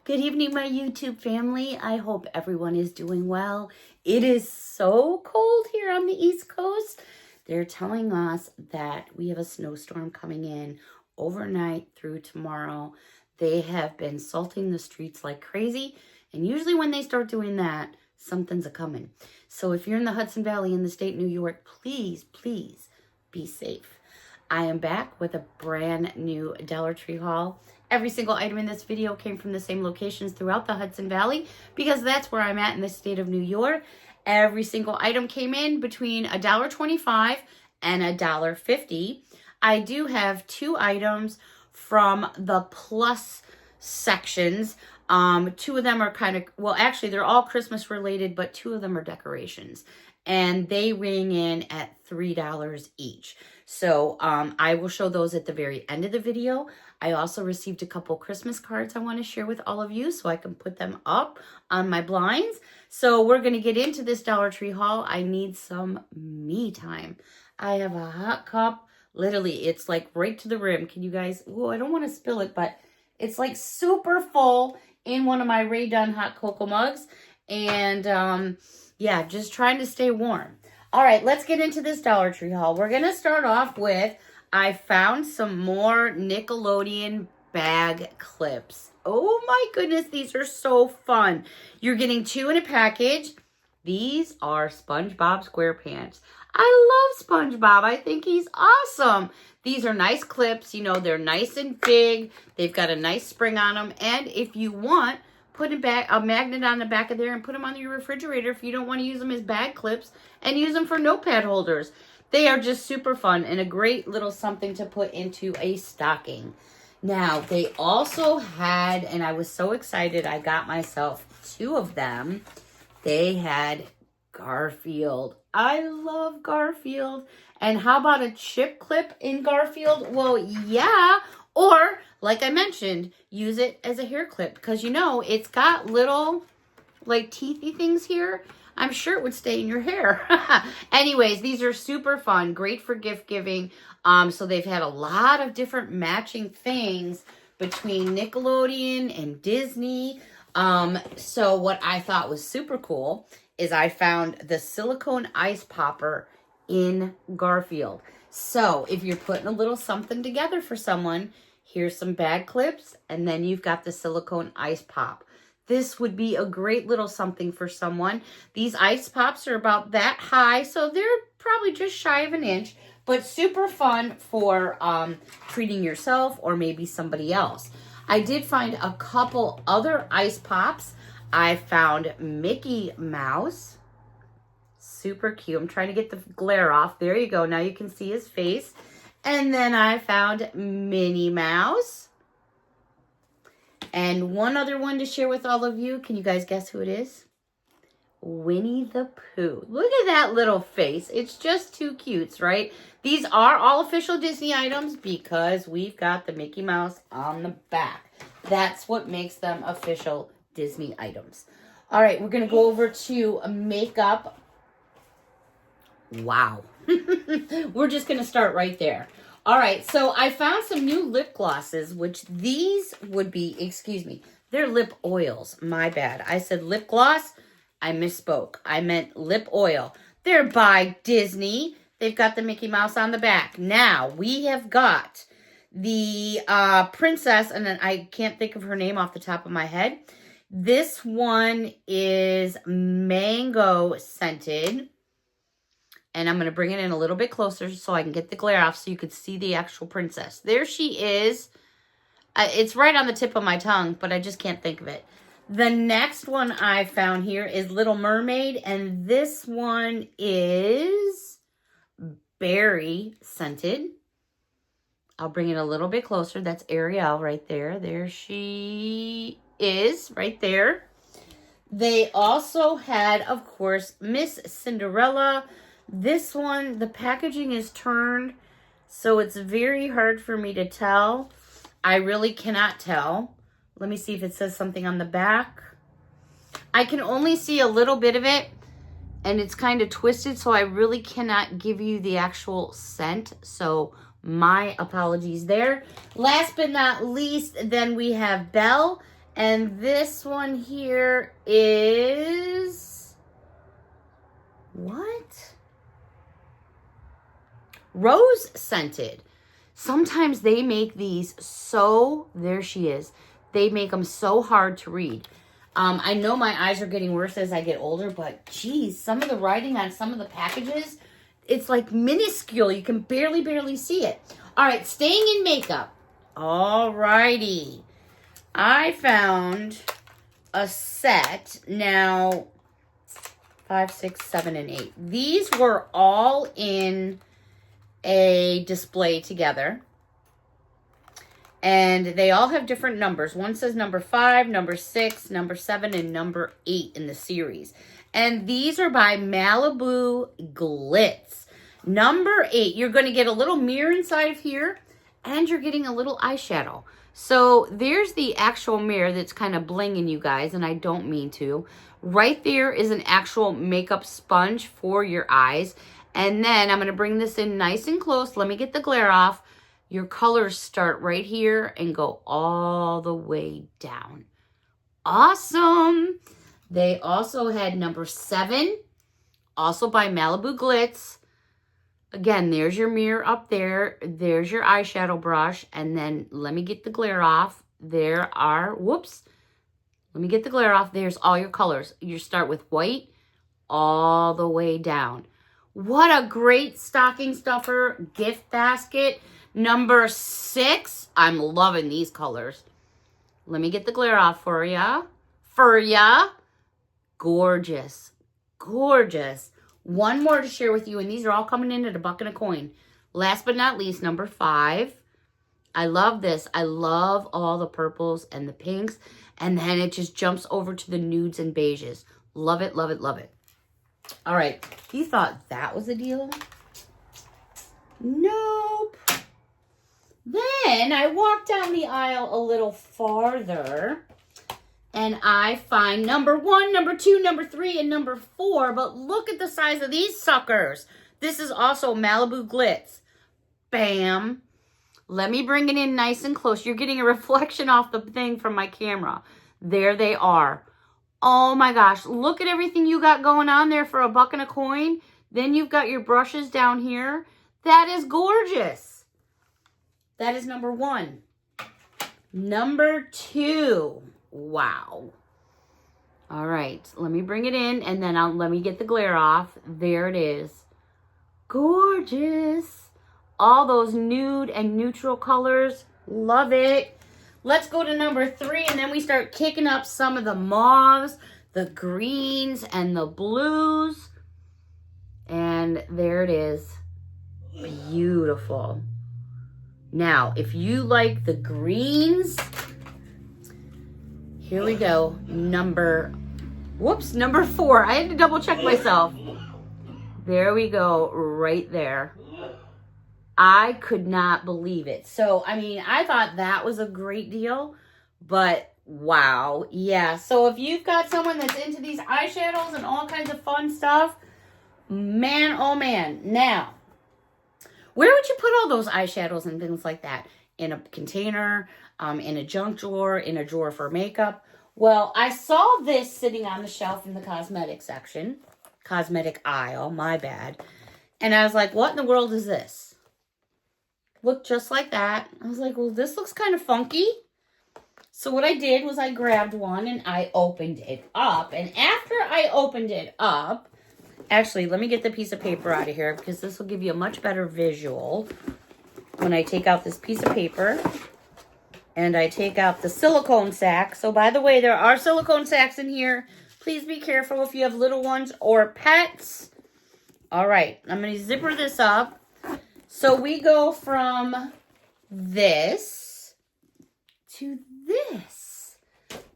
Good evening, my YouTube family. I hope everyone is doing well. It is so cold here on the East Coast. They're telling us that we have a snowstorm coming in overnight through tomorrow. They have been salting the streets like crazy. And usually when they start doing that, something's a-coming. So if you're in the Hudson Valley in the state of New York, please, please be safe. I am back with a brand new Dollar Tree haul. Every single item in this video came from the same locations throughout the Hudson Valley because that's where I'm at in the state of New York. Every single item came in between $1.25 and $1.50. I do have 2 items from the plus sections. 2 of them are kind of, well, actually they're all Christmas related, but 2 of them are decorations. And they ring in at $3 each. So I will show those at the very end of the video. I also received a couple Christmas cards I want to share with all of you so I can put them up on my blinds. So we're going to get into this Dollar Tree haul. I need some me time. I have a hot cup. Literally, it's like right to the rim. Can you guys, oh, I don't want to spill it, but it's like super full in one of my Rae Dunn hot cocoa mugs. And yeah, just trying to stay warm. All right, let's get into this Dollar Tree haul. We're going to start off with, I found some more Nickelodeon bag clips. Oh my goodness, these are so fun. You're getting 2 in a package. These are SpongeBob SquarePants. I love SpongeBob. I think he's awesome. These are nice clips. You know, they're nice and big. They've got a nice spring on them. And if you want, put a magnet on the back of there and put them on your refrigerator if you don't want to use them as bag clips, and use them for notepad holders. They are just super fun and a great little something to put into a stocking. Now, they also had, and I was so excited, I got myself 2 of them. They had Garfield. I love Garfield. And how about a chip clip in Garfield? Well, yeah. Or, like I mentioned, use it as a hair clip because, you know, it's got little, like, teethy things here. I'm sure it would stay in your hair. Anyways, these are super fun. Great for gift giving. So they've had a lot of different matching things between Nickelodeon and Disney. So what I thought was super cool is I found the silicone ice popper in Garfield. So if you're putting a little something together for someone, here's some bag clips, and then you've got the silicone ice pop. This would be a great little something for someone. These ice pops are about that high, so they're probably just shy of an inch, but super fun for treating yourself or maybe somebody else. I did find a couple other ice pops. I found Mickey Mouse. Super cute. I'm trying to get the glare off. There you go. Now you can see his face. And then I found Minnie Mouse. And one other one to share with all of you. Can you guys guess who it is? Winnie the Pooh. Look at that little face. It's just too cute, right? These are all official Disney items because we've got the Mickey Mouse on the back. That's what makes them official Disney items. All right, we're going to go over to makeup. Wow. We're just going to start right there. All right, so I found some new lip glosses, which these would be, excuse me, they're lip oils. My bad. I said lip gloss. I misspoke. I meant lip oil. They're by Disney. They've got the Mickey Mouse on the back. Now, we have got the princess, and then I can't think of her name off the top of my head. This one is mango scented. And I'm going to bring it in a little bit closer so I can get the glare off so you could see the actual princess. There she is. It's right on the tip of my tongue, but I just can't think of it. The next one I found here is Little Mermaid. And this one is berry scented. I'll bring it a little bit closer. That's Ariel right there. There she is right there. They also had, of course, Miss Cinderella. This one, the packaging is turned, so it's very hard for me to tell. I really cannot tell. Let me see if it says something on the back. I can only see a little bit of it, and it's kind of twisted, so I really cannot give you the actual scent. So my apologies there. Last but not least, then we have Belle And this one here is, what? Rose scented. Sometimes they make these so, there she is. They make them so hard to read. I know my eyes are getting worse as I get older, but geez, some of the writing on some of the packages, it's like minuscule. You can barely see it. All right, staying in makeup. All righty. I found a set. Now, 5, 6, 7, and 8. These were all in a display together. And they all have different numbers. One says number 5, number 6, number 7, and number 8 in the series. And these are by Malibu Glitz. Number 8, you're going to get a little mirror inside of here, and you're getting a little eyeshadow. So there's the actual mirror that's kind of blinging, you guys, and I don't mean to. Right there is an actual makeup sponge for your eyes. And then I'm going to bring this in nice and close. Let me get the glare off. Your colors start right here and go all the way down. Awesome. They also had number 7, also by Malibu Glitz. Again, there's your mirror up there. There's your eyeshadow brush. And then let me get the glare off. There are, whoops. Let me get the glare off. There's all your colors. You start with white all the way down. What a great stocking stuffer gift basket. Number 6. I'm loving these colors. Let me get the glare off for ya. Gorgeous. Gorgeous. One more to share with you, and these are all coming in at $1 and a coin. Last but not least, number 5. I love this. I love all the purples and the pinks, and then it just jumps over to the nudes and beiges. Love it, love it, love it. All right, you thought that was a deal? Nope. Then I walked down the aisle a little farther, and I find number 1, number 2, number 3, and number 4. But look at the size of these suckers. This is also Malibu Glitz. Bam. Let me bring it in nice and close. You're getting a reflection off the thing from my camera. There they are. Oh my gosh. Look at everything you got going on there for $1 and a coin. Then you've got your brushes down here. That is gorgeous. That is number 1. Number 2. Wow. All right. Let me bring it in, and then let me get the glare off. There it is. Gorgeous. All those nude and neutral colors. Love it. Let's go to number 3, and then we start kicking up some of the mauves, the greens, and the blues. And there it is. Beautiful. Now, if you like the greens, here we go. Number 4. I had to double check myself. There we go, right there. I could not believe it. So, I mean, I thought that was a great deal, but wow. Yeah, so if you've got someone that's into these eyeshadows and all kinds of fun stuff, man, oh man. Now, where would you put all those eyeshadows and things like that? In a container, in a junk drawer, in a drawer for makeup? Well, I saw this sitting on the shelf in the cosmetic section, cosmetic aisle, my bad. And I was like, what in the world is this? Looked just like that. I was like, well, this looks kind of funky. So what I did was I grabbed one and I opened it up. And after I opened it up, actually, let me get the piece of paper out of here because this will give you a much better visual. When I take out this piece of paper and I take out the silicone sack. So by the way, there are silicone sacks in here. Please be careful if you have little ones or pets. All right, I'm going to zipper this up. So we go from this to this.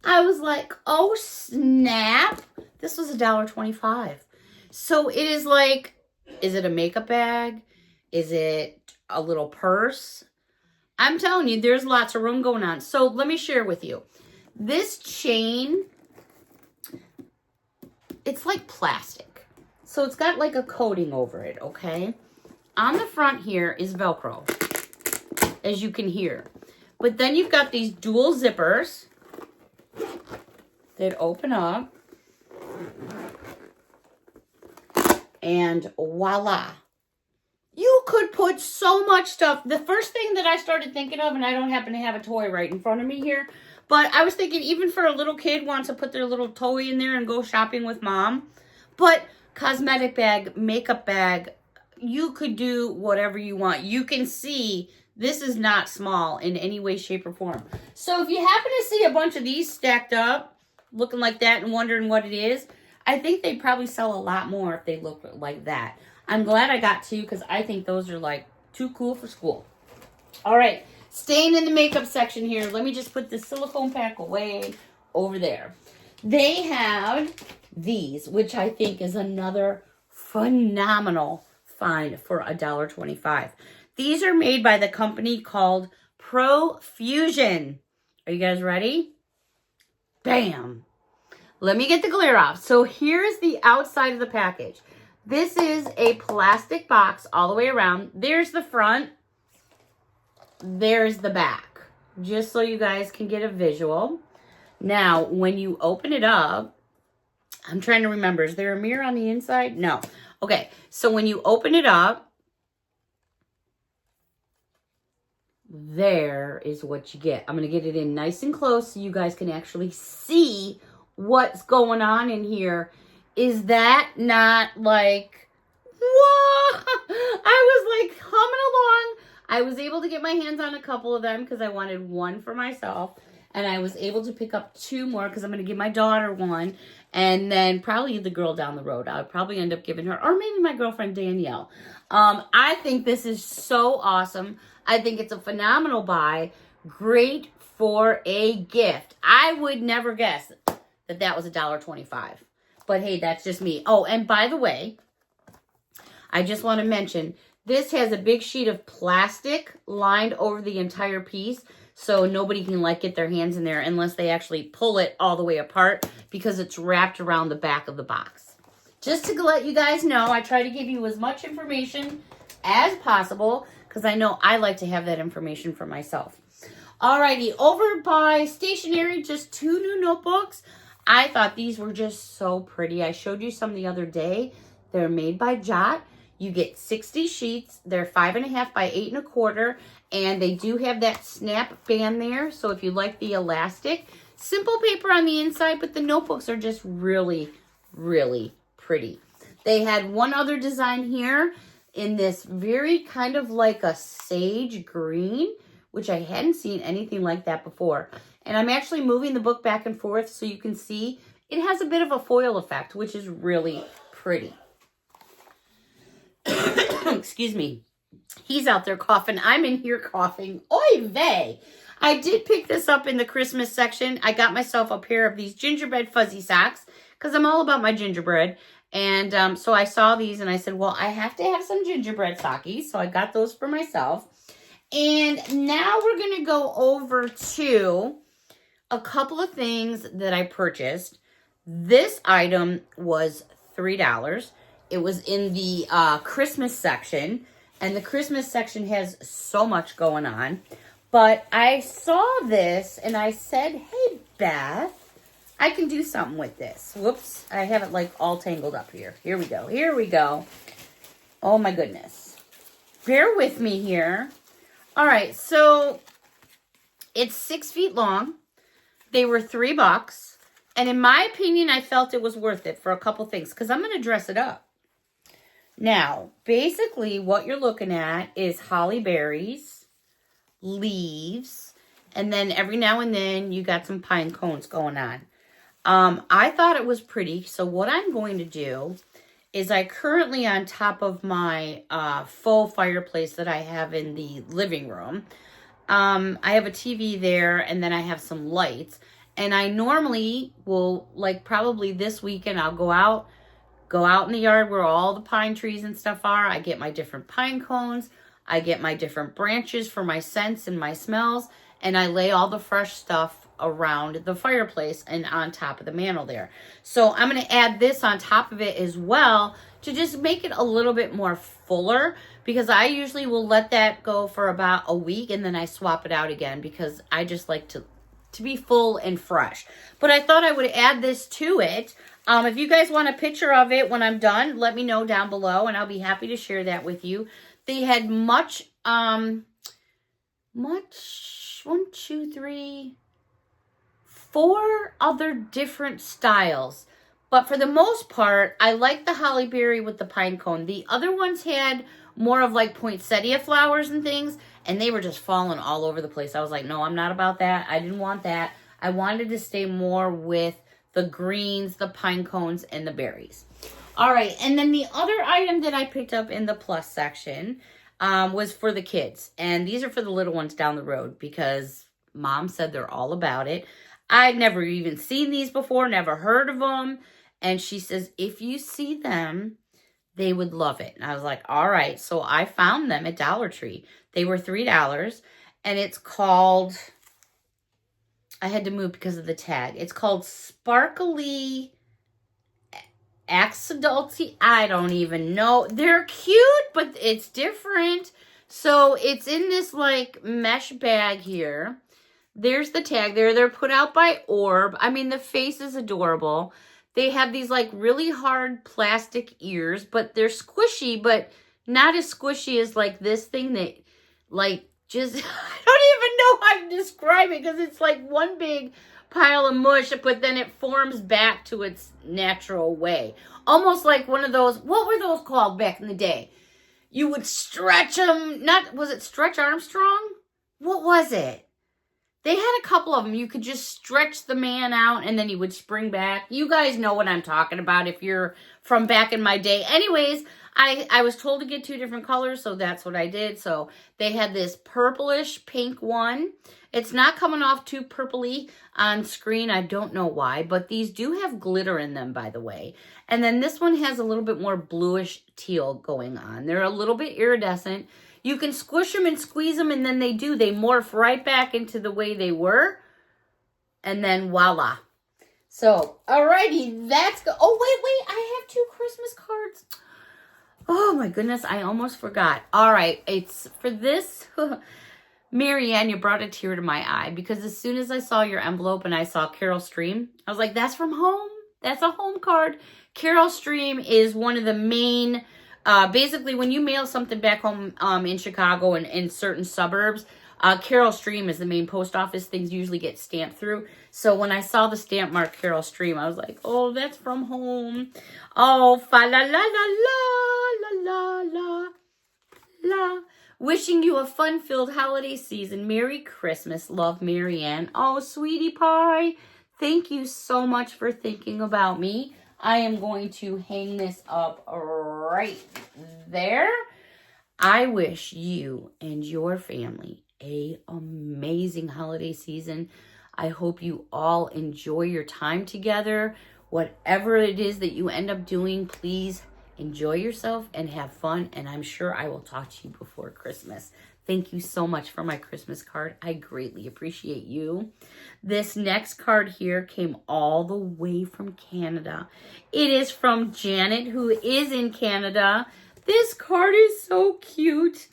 I was like, oh snap. This was $1.25. So it is like, is it a makeup bag? Is it a little purse? I'm telling you, there's lots of room going on. So let me share with you. This chain, it's like plastic. So it's got like a coating over it, okay? On the front here is Velcro, as you can hear. But then you've got these dual zippers. they'd open up. And voila. You could put so much stuff. The first thing that I started thinking of, and I don't happen to have a toy right in front of me here, but I was thinking even for a little kid wants to put their little toy in there and go shopping with mom. But cosmetic bag, makeup bag, you could do whatever you want. You can see this is not small in any way, shape, or form. So if you happen to see a bunch of these stacked up, looking like that and wondering what it is, I think they probably sell a lot more if they look like that. I'm glad I got two because I think those are like too cool for school. All right, staying in the makeup section here, let me just put the silicone pack away over there. They have these, which I think is another phenomenal find for $1.25. These are made by the company called Profusion. Are you guys ready? Bam. Let me get the glare off. So here's the outside of the package. This is a plastic box all the way around. There's the front. There's the back. Just so you guys can get a visual. Now, when you open it up, I'm trying to remember. Is there a mirror on the inside? No. Okay, so when you open it up, there is what you get. I'm going to get it in nice and close so you guys can actually see what's going on in here. Is that not like, whoa? I was like humming along. I was able to get my hands on a couple of them because I wanted one for myself. And I was able to pick up two more because I'm going to give my daughter one. And then probably the girl down the road. I'll probably end up giving her, or maybe my girlfriend Danielle. I think this is so awesome. I think it's a phenomenal buy. Great for a gift. I would never guess that that was $1.25. But hey, that's just me. Oh, and by the way, I just want to mention, this has a big sheet of plastic lined over the entire piece. So nobody can like get their hands in there unless they actually pull it all the way apart because it's wrapped around the back of the box. Just to let you guys know, I try to give you as much information as possible because I know I like to have that information for myself. Alrighty, over by Stationery, just 2 new notebooks. I thought these were just so pretty. I showed you some the other day. They're made by Jot. You get 60 sheets. They're 5.5 by 8.25, and they do have that snap band there. So if you like the elastic, simple paper on the inside, but the notebooks are just really, really pretty. They had one other design here in this very kind of like a sage green, which I hadn't seen anything like that before. And I'm actually moving the book back and forth so you can see it has a bit of a foil effect, which is really pretty. Excuse me. He's out there coughing. I'm in here coughing. Oy vey. I did pick this up in the Christmas section. I got myself a pair of these gingerbread fuzzy socks because I'm all about my gingerbread. And so I saw these and I said, well, I have to have some gingerbread sockies. So I got those for myself. And now we're going to go over to a couple of things that I purchased. This item was $3. It was in the Christmas section. And the Christmas section has so much going on. But I saw this and I said, hey, Beth, I can do something with this. Whoops, I have it like all tangled up here. Here we go. Here we go. Oh my goodness. Bear with me here. All right, so it's 6 feet long. They were $3. And in my opinion, I felt it was worth it for a couple things because I'm going to dress it up. Now, basically what you're looking at is holly berries, leaves, and then every now and then you got some pine cones going on. I thought it was pretty. So what I'm going to do is I currently on top of my faux fireplace that I have in the living room, I have a TV there and then I have some lights. And I normally will, like probably this weekend, I'll go out in the yard where all the pine trees and stuff are. I get my different pine cones. I get my different branches for my scents and my smells. And I lay all the fresh stuff around the fireplace and on top of the mantle there. So I'm going to add this on top of it as well to just make it a little bit more fuller because I usually will let that go for about a week and then I swap it out again because I just like to to be full and fresh. But I thought I would add this to it. If you guys want a picture of it when I'm done, let me know down below, and I'll be happy to share that with you. They had four other different styles. But for the most part, I like the holly berry with the pine cone. The other ones had more of like poinsettia flowers and things, and they were just falling all over the place. I was like, no, I'm not about that. I didn't want that. I wanted to stay more with the greens, the pine cones, and the berries. All right, and then the other item that I picked up in the plus section was for the kids. And these are for the little ones down the road because Mom said they're all about it. I'd never even seen these before, never heard of them. And she says, if you see them, they would love it. And I was like, all right. So I found them at Dollar Tree. They were $3. And it's called, I had to move because of the tag. It's called Sparkly Axadulty. I don't even know. They're cute, but it's different. So it's in this like mesh bag here. There's the tag there. They're put out by Orb. I mean, the face is adorable. They have these like really hard plastic ears, but they're squishy, but not as squishy as like this thing that like just, I don't even know how to describe it because it's like one big pile of mush, but then it forms back to its natural way. Almost like one of those, what were those called back in the day? You would stretch them, was it Stretch Armstrong? What was it? They had a couple of them. You could just stretch the man out and then he would spring back. You guys know what I'm talking about if you're from back in my day. Anyways, I was told to get 2 different colors, so that's what I did. So they had this purplish pink one. It's not coming off too purpley on screen. I don't know why, but these do have glitter in them, by the way. And then this one has a little bit more bluish teal going on. They're a little bit iridescent. You can squish them and squeeze them, and then they morph right back into the way they were. And then voila. So, alrighty, that's go. Oh, wait, I have 2 Christmas cards. Oh my goodness, I almost forgot. All right, it's for this. Marianne, you brought a tear to my eye because as soon as I saw your envelope and I saw Carol Stream, I was like, that's from home. That's a home card. Carol Stream is one of the main, basically when you mail something back home in Chicago and in certain suburbs, Carol Stream is the main post office. Things usually get stamped through. So when I saw the stamp mark Carol Stream, I was like, oh, that's from home. Oh, fa la la la la la la la. Wishing you a fun-filled holiday season. Merry Christmas. Love, Marianne. Oh, sweetie pie. Thank you so much for thinking about me. I am going to hang this up right there. I wish you and your family an amazing holiday season. I hope you all enjoy your time together. Whatever it is that you end up doing, please enjoy yourself and have fun. And I'm sure I will talk to you before Christmas. Thank you so much for my Christmas card. I greatly appreciate you. This next card here came all the way from Canada. It is from Janet, who is in Canada. This card is so cute.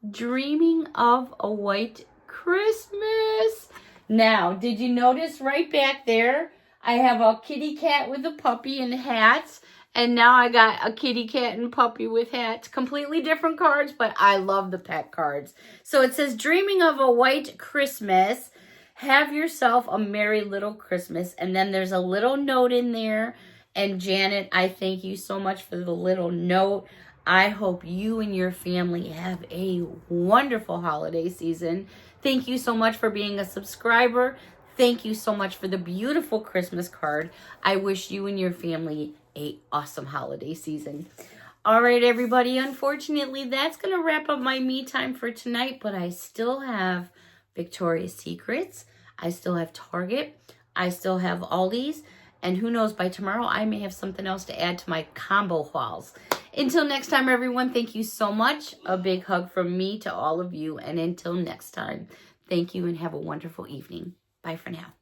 Dreaming of a White Christmas. Now, did you notice right back there, I have a kitty cat with a puppy and hats. And now I got a kitty cat and puppy with hats. Completely different cards, but I love the pet cards. So it says, Dreaming of a White Christmas. Have yourself a merry little Christmas. And then there's a little note in there. And Janet, I thank you so much for the little note. I hope you and your family have a wonderful holiday season. Thank you so much for being a subscriber. Thank you so much for the beautiful Christmas card. I wish you and your family an awesome holiday season. All right, everybody. Unfortunately, that's going to wrap up my me time for tonight, but I still have Victoria's Secrets. I still have Target. I still have Aldi's. And who knows, by tomorrow, I may have something else to add to my combo hauls. Until next time, everyone, thank you so much. A big hug from me to all of you. And until next time, thank you and have a wonderful evening. Bye for now.